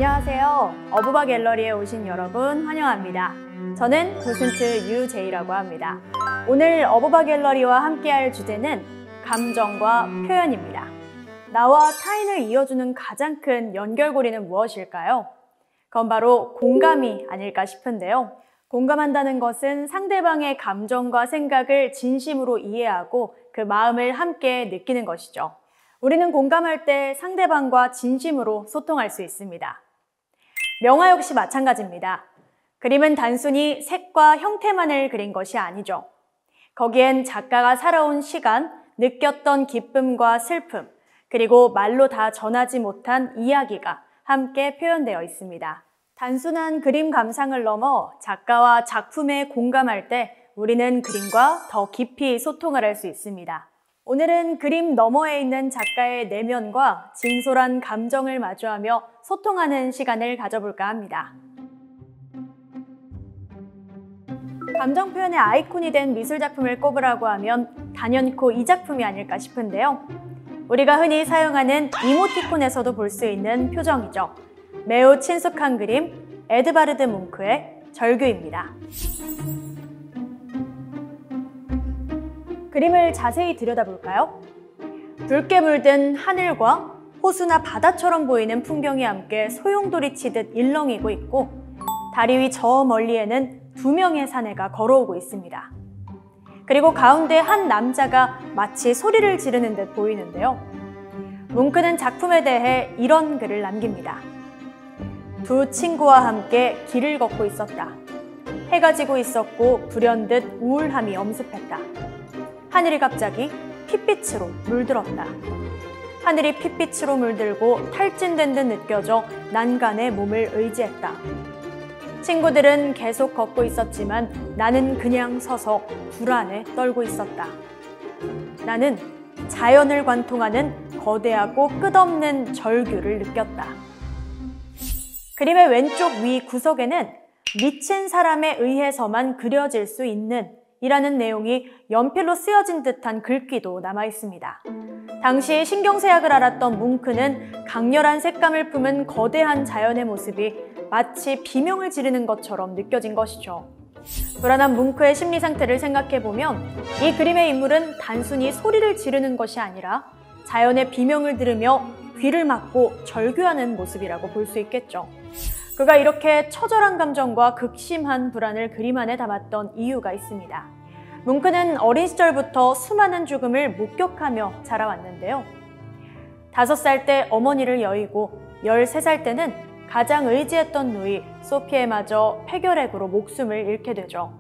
안녕하세요. 어부바 갤러리에 오신 여러분 환영합니다. 저는 도슨트 유제이라고 합니다. 오늘 어부바 갤러리와 함께할 주제는 감정과 표현입니다. 나와 타인을 이어주는 가장 큰 연결고리는 무엇일까요? 그건 바로 공감이 아닐까 싶은데요. 공감한다는 것은 상대방의 감정과 생각을 진심으로 이해하고 그 마음을 함께 느끼는 것이죠. 우리는 공감할 때 상대방과 진심으로 소통할 수 있습니다. 명화 역시 마찬가지입니다. 그림은 단순히 색과 형태만을 그린 것이 아니죠. 거기엔 작가가 살아온 시간, 느꼈던 기쁨과 슬픔, 그리고 말로 다 전하지 못한 이야기가 함께 표현되어 있습니다. 단순한 그림 감상을 넘어 작가와 작품에 공감할 때 우리는 그림과 더 깊이 소통을 할 수 있습니다. 오늘은 그림 너머에 있는 작가의 내면과 진솔한 감정을 마주하며 소통하는 시간을 가져볼까 합니다. 감정 표현의 아이콘이 된 미술작품을 꼽으라고 하면 단연코 이 작품이 아닐까 싶은데요. 우리가 흔히 사용하는 이모티콘에서도 볼 수 있는 표정이죠. 매우 친숙한 그림, 에드바르드 뭉크의 절규입니다. 그림을 자세히 들여다볼까요? 붉게 물든 하늘과 호수나 바다처럼 보이는 풍경이 함께 소용돌이치듯 일렁이고 있고 다리 위 저 멀리에는 두 명의 사내가 걸어오고 있습니다. 그리고 가운데 한 남자가 마치 소리를 지르는 듯 보이는데요. 뭉크는 작품에 대해 이런 글을 남깁니다. 두 친구와 함께 길을 걷고 있었다. 해가 지고 있었고 불현듯 우울함이 엄습했다. 하늘이 갑자기 핏빛으로 물들었다. 하늘이 핏빛으로 물들고 탈진된 듯 느껴져 난간에 몸을 의지했다. 친구들은 계속 걷고 있었지만 나는 그냥 서서 불안에 떨고 있었다. 나는 자연을 관통하는 거대하고 끝없는 절규를 느꼈다. 그림의 왼쪽 위 구석에는 미친 사람에 의해서만 그려질 수 있는 이라는 내용이 연필로 쓰여진 듯한 글귀도 남아 있습니다. 당시 신경쇠약을 앓았던 뭉크는 강렬한 색감을 품은 거대한 자연의 모습이 마치 비명을 지르는 것처럼 느껴진 것이죠. 불안한 뭉크의 심리 상태를 생각해보면 이 그림의 인물은 단순히 소리를 지르는 것이 아니라 자연의 비명을 들으며 귀를 막고 절규하는 모습이라고 볼 수 있겠죠. 그가 이렇게 처절한 감정과 극심한 불안을 그림 안에 담았던 이유가 있습니다. 뭉크는 어린 시절부터 수많은 죽음을 목격하며 자라왔는데요. 5살 때 어머니를 여의고 13살 때는 가장 의지했던 누이 소피에마저 폐결핵으로 목숨을 잃게 되죠.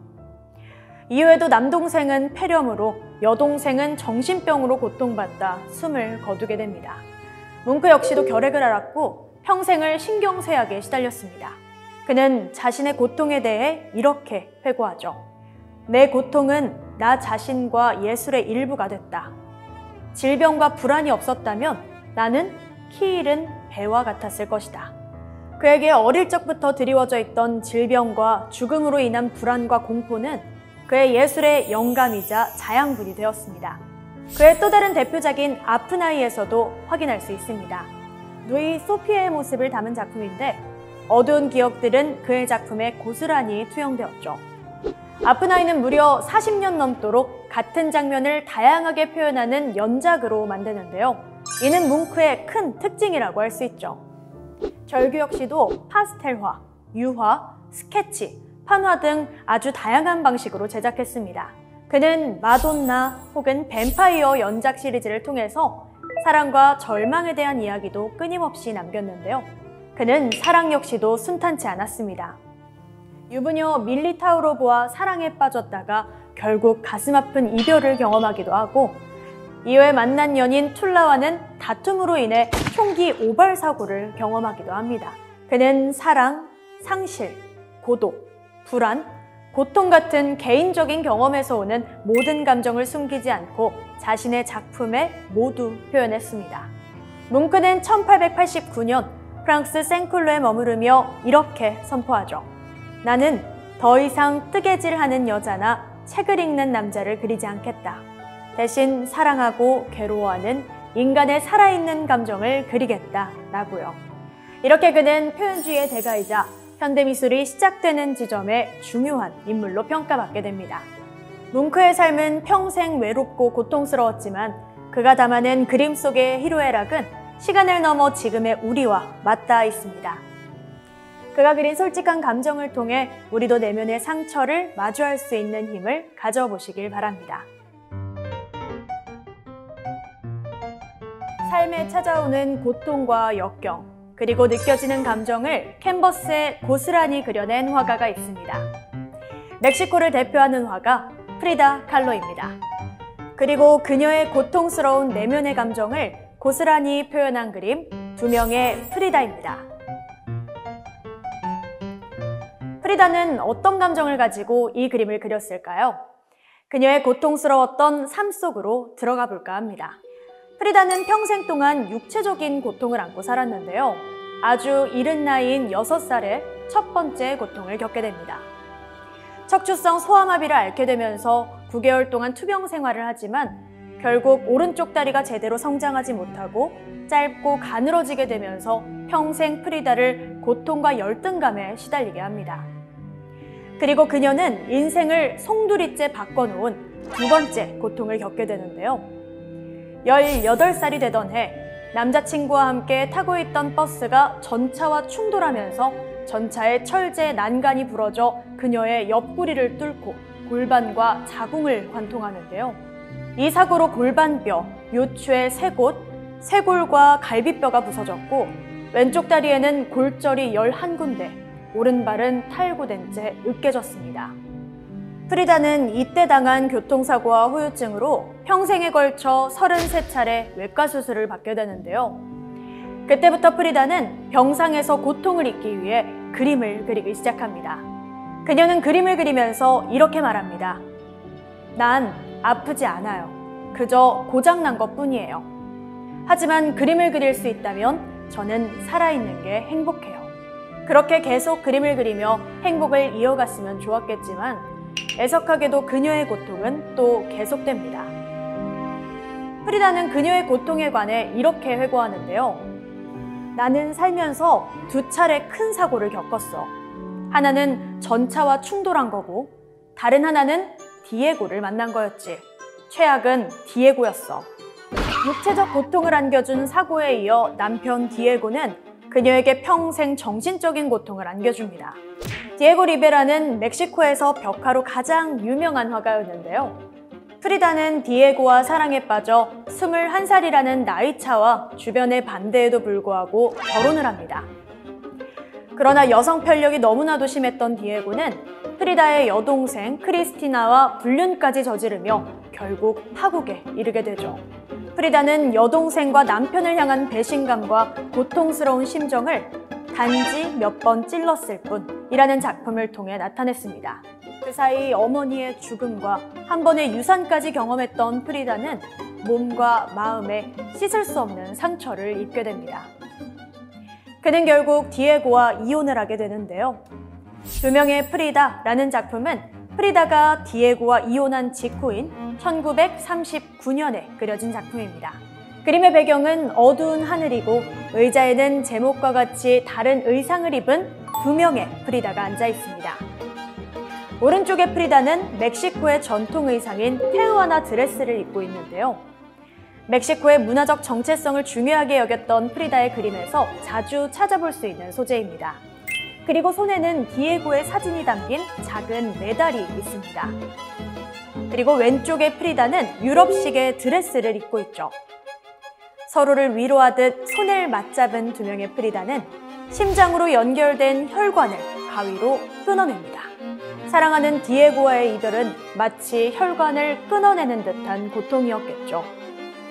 이후에도 남동생은 폐렴으로 여동생은 정신병으로 고통받다 숨을 거두게 됩니다. 뭉크 역시도 결핵을 앓았고 평생을 신경쇠약에 시달렸습니다. 그는 자신의 고통에 대해 이렇게 회고하죠. 내 고통은 나 자신과 예술의 일부가 됐다. 질병과 불안이 없었다면 나는 키 잃은 배와 같았을 것이다. 그에게 어릴 적부터 드리워져 있던 질병과 죽음으로 인한 불안과 공포는 그의 예술의 영감이자 자양분이 되었습니다. 그의 또 다른 대표작인 아픈 아이에서도 확인할 수 있습니다. 누이 소피의 모습을 담은 작품인데 어두운 기억들은 그의 작품에 고스란히 투영되었죠. 아픈 아이는 무려 40년 넘도록 같은 장면을 다양하게 표현하는 연작으로 만드는데요. 이는 뭉크의 큰 특징이라고 할 수 있죠. 절규 역시도 파스텔화, 유화, 스케치, 판화 등 아주 다양한 방식으로 제작했습니다. 그는 마돈나 혹은 뱀파이어 연작 시리즈를 통해서 사랑과 절망에 대한 이야기도 끊임없이 남겼는데요. 그는 사랑 역시도 순탄치 않았습니다. 유부녀 밀리타우로브와 사랑에 빠졌다가 결국 가슴 아픈 이별을 경험하기도 하고 이후에 만난 연인 툴라와는 다툼으로 인해 총기 오발 사고를 경험하기도 합니다. 그는 사랑, 상실, 고독, 불안, 고통 같은 개인적인 경험에서 오는 모든 감정을 숨기지 않고 자신의 작품에 모두 표현했습니다. 뭉크는 1889년 프랑스 생클로에 머무르며 이렇게 선포하죠. 나는 더 이상 뜨개질하는 여자나 책을 읽는 남자를 그리지 않겠다. 대신 사랑하고 괴로워하는 인간의 살아있는 감정을 그리겠다 라고요. 이렇게 그는 표현주의의 대가이자 현대미술이 시작되는 지점의 중요한 인물로 평가받게 됩니다. 뭉크의 삶은 평생 외롭고 고통스러웠지만 그가 담아낸 그림 속의 희로애락은 시간을 넘어 지금의 우리와 맞닿아 있습니다. 그가 그린 솔직한 감정을 통해 우리도 내면의 상처를 마주할 수 있는 힘을 가져보시길 바랍니다. 삶에 찾아오는 고통과 역경, 그리고 느껴지는 감정을 캔버스에 고스란히 그려낸 화가가 있습니다. 멕시코를 대표하는 화가 프리다 칼로입니다. 그리고 그녀의 고통스러운 내면의 감정을 고스란히 표현한 그림 두 명의 프리다입니다. 프리다는 어떤 감정을 가지고 이 그림을 그렸을까요? 그녀의 고통스러웠던 삶 속으로 들어가 볼까 합니다. 프리다는 평생 동안 육체적인 고통을 안고 살았는데요. 아주 이른 나이인 6살에 첫 번째 고통을 겪게 됩니다. 척추성 소아마비를 앓게 되면서 9개월 동안 투병 생활을 하지만 결국 오른쪽 다리가 제대로 성장하지 못하고 짧고 가늘어지게 되면서 평생 프리다를 고통과 열등감에 시달리게 합니다. 그리고 그녀는 인생을 송두리째 바꿔놓은 두 번째 고통을 겪게 되는데요. 18살이 되던 해 남자친구와 함께 타고 있던 버스가 전차와 충돌하면서 전차의 철제 난간이 부러져 그녀의 옆구리를 뚫고 골반과 자궁을 관통하는데요. 이 사고로 골반뼈, 요추의 3곳, 쇄골과 갈비뼈가 부서졌고 왼쪽 다리에는 골절이 11군데, 오른발은 탈구된 채 으깨졌습니다. 프리다는 이때 당한 교통사고와 후유증으로 평생에 걸쳐 33차례 외과 수술을 받게 되는데요. 그때부터 프리다는 병상에서 고통을 잊기 위해 그림을 그리기 시작합니다. 그녀는 그림을 그리면서 이렇게 말합니다. 난 아프지 않아요. 그저 고장난 것뿐이에요. 하지만 그림을 그릴 수 있다면 저는 살아있는 게 행복해요. 그렇게 계속 그림을 그리며 행복을 이어갔으면 좋았겠지만 애석하게도 그녀의 고통은 또 계속됩니다. 프리다는 그녀의 고통에 관해 이렇게 회고하는데요. 나는 살면서 2차례 큰 사고를 겪었어. 하나는 전차와 충돌한 거고 다른 하나는 디에고를 만난 거였지. 최악은 디에고였어. 육체적 고통을 안겨준 사고에 이어 남편 디에고는 그녀에게 평생 정신적인 고통을 안겨줍니다. 디에고 리베라는 멕시코에서 벽화로 가장 유명한 화가였는데요. 프리다는 디에고와 사랑에 빠져 21살이라는 나이차와 주변의 반대에도 불구하고 결혼을 합니다. 그러나 여성 편력이 너무나도 심했던 디에고는 프리다의 여동생 크리스티나와 불륜까지 저지르며 결국 파국에 이르게 되죠. 프리다는 여동생과 남편을 향한 배신감과 고통스러운 심정을 단지 몇 번 찔렀을 뿐이라는 작품을 통해 나타냈습니다. 그 사이 어머니의 죽음과 한 번의 유산까지 경험했던 프리다는 몸과 마음에 씻을 수 없는 상처를 입게 됩니다. 그는 결국 디에고와 이혼을 하게 되는데요. 두 명의 프리다라는 작품은 프리다가 디에고와 이혼한 직후인 1939년에 그려진 작품입니다. 그림의 배경은 어두운 하늘이고 의자에는 제목과 같이 다른 의상을 입은 두 명의 프리다가 앉아 있습니다. 오른쪽의 프리다는 멕시코의 전통 의상인 테우아나 드레스를 입고 있는데요. 멕시코의 문화적 정체성을 중요하게 여겼던 프리다의 그림에서 자주 찾아볼 수 있는 소재입니다. 그리고 손에는 디에고의 사진이 담긴 작은 메달이 있습니다. 그리고 왼쪽의 프리다는 유럽식의 드레스를 입고 있죠. 서로를 위로하듯 손을 맞잡은 두 명의 프리다는 심장으로 연결된 혈관을 가위로 끊어냅니다. 사랑하는 디에고와의 이별은 마치 혈관을 끊어내는 듯한 고통이었겠죠.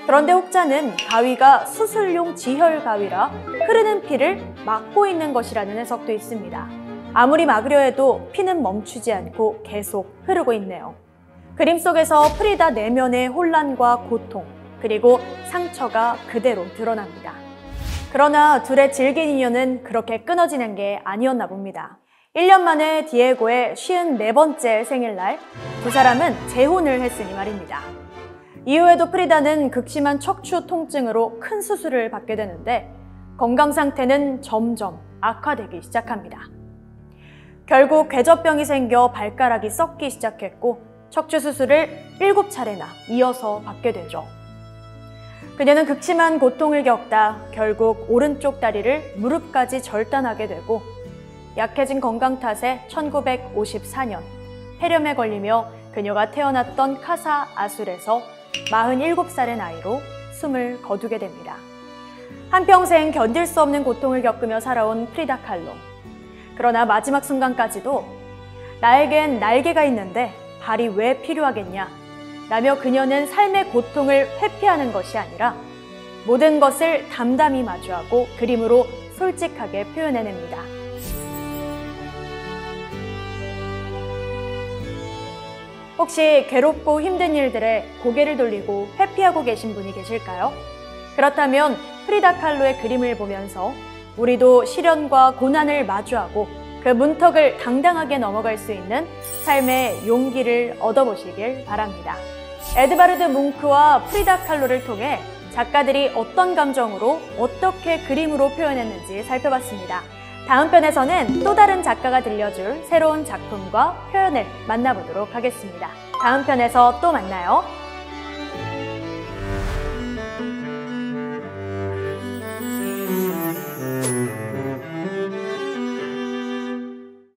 그런데 혹자는 가위가 수술용 지혈 가위라 흐르는 피를 막고 있는 것이라는 해석도 있습니다. 아무리 막으려 해도 피는 멈추지 않고 계속 흐르고 있네요. 그림 속에서 프리다 내면의 혼란과 고통, 그리고 상처가 그대로 드러납니다. 그러나 둘의 질긴 인연은 그렇게 끊어지는 게 아니었나 봅니다. 1년 만에 디에고의 54번째 생일날 두 사람은 재혼을 했으니 말입니다. 이후에도 프리다는 극심한 척추 통증으로 큰 수술을 받게 되는데 건강 상태는 점점 악화되기 시작합니다. 결국 궤저병이 생겨 발가락이 썩기 시작했고 척추 수술을 7차례나 이어서 받게 되죠. 그녀는 극심한 고통을 겪다 결국 오른쪽 다리를 무릎까지 절단하게 되고 약해진 건강 탓에 1954년 폐렴에 걸리며 그녀가 태어났던 카사 아술에서 47살의 나이로 숨을 거두게 됩니다. 한평생 견딜 수 없는 고통을 겪으며 살아온 프리다 칼로. 그러나 마지막 순간까지도 나에겐 날개가 있는데 발이 왜 필요하겠냐 라며 그녀는 삶의 고통을 회피하는 것이 아니라 모든 것을 담담히 마주하고 그림으로 솔직하게 표현해냅니다. 혹시 괴롭고 힘든 일들에 고개를 돌리고 회피하고 계신 분이 계실까요? 그렇다면 프리다 칼로의 그림을 보면서 우리도 시련과 고난을 마주하고 그 문턱을 당당하게 넘어갈 수 있는 삶의 용기를 얻어보시길 바랍니다. 에드바르드 뭉크와 프리다 칼로를 통해 작가들이 어떤 감정으로 어떻게 그림으로 표현했는지 살펴봤습니다. 다음 편에서는 또 다른 작가가 들려줄 새로운 작품과 표현을 만나보도록 하겠습니다. 다음 편에서 또 만나요.